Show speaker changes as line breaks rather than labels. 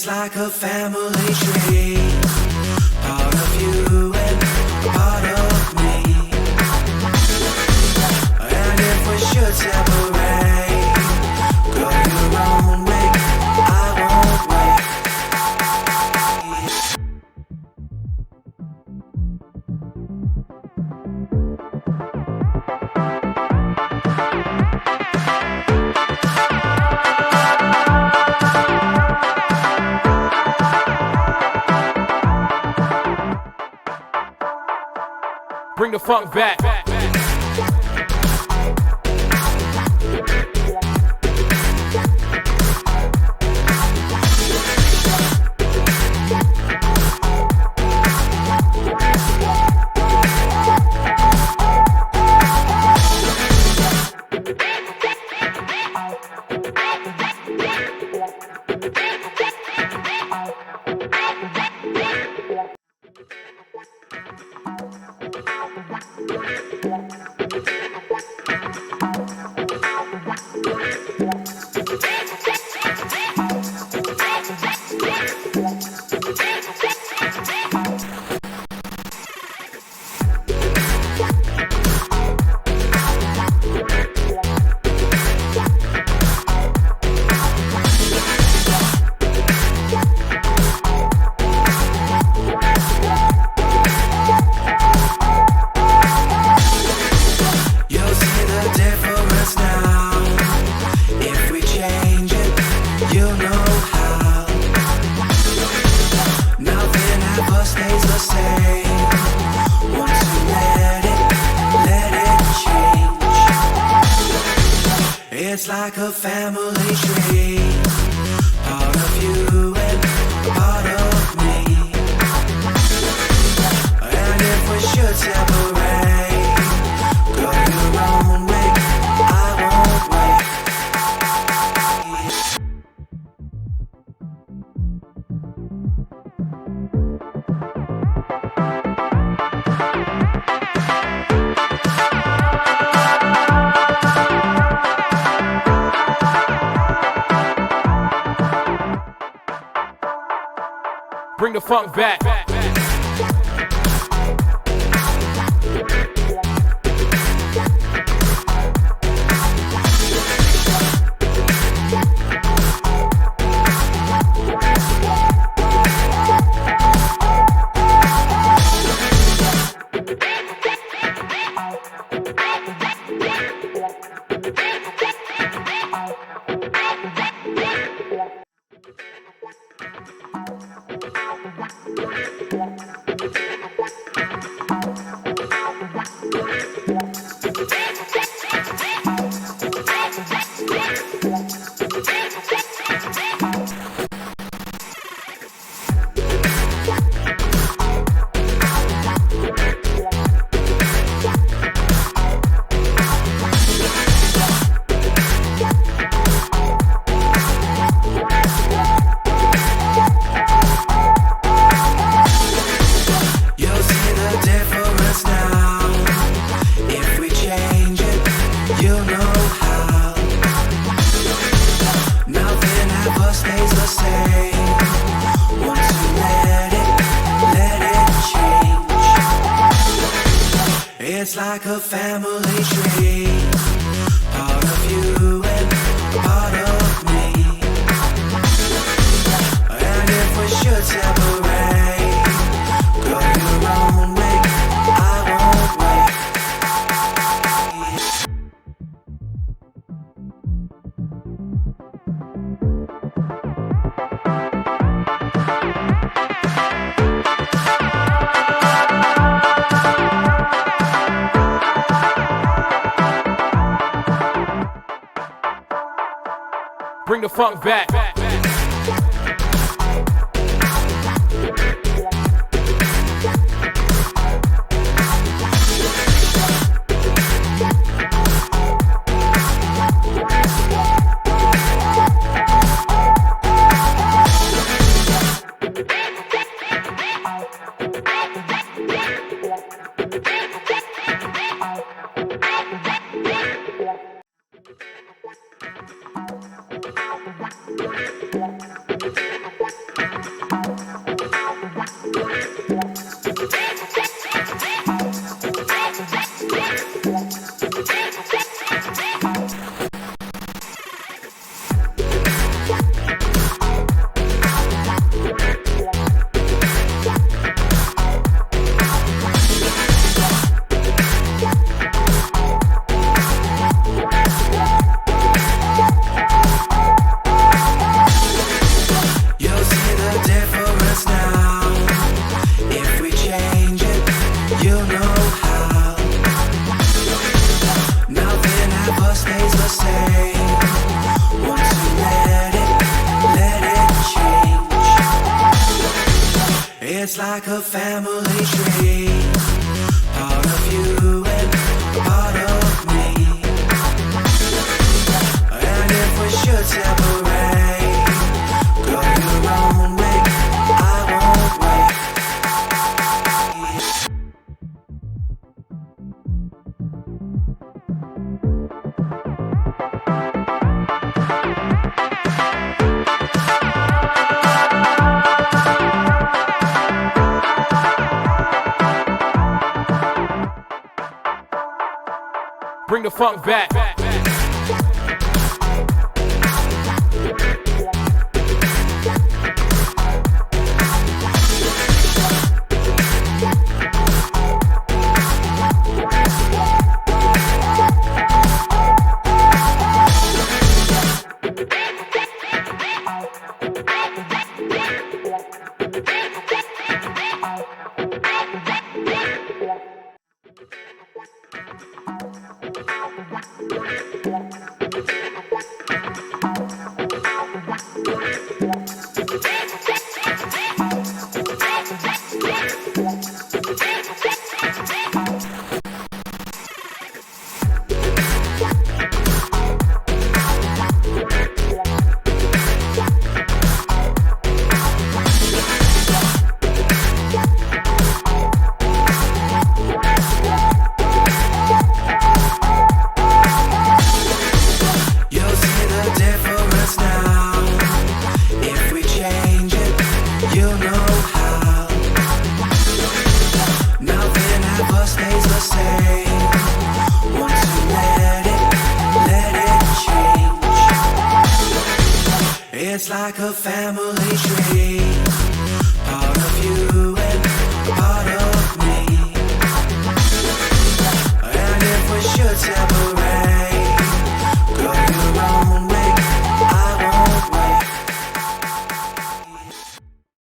It's like a family tree, part of you and part of me. And if we should separate, go your own way, I won't wait.
Bring the funk back. It's like a family tree, part of you and part of me. And if we should separate, go your own way, I won't wait. Bring the funk back. It's like a family tree, part of you and part of me. And if we should separate, go your own way, I won't wait. Bring the funk back. It's like a family tree, part of you and part of me. And if we should separate, go your own way, I won't wait.
Bring the funk back. It's like a family tree.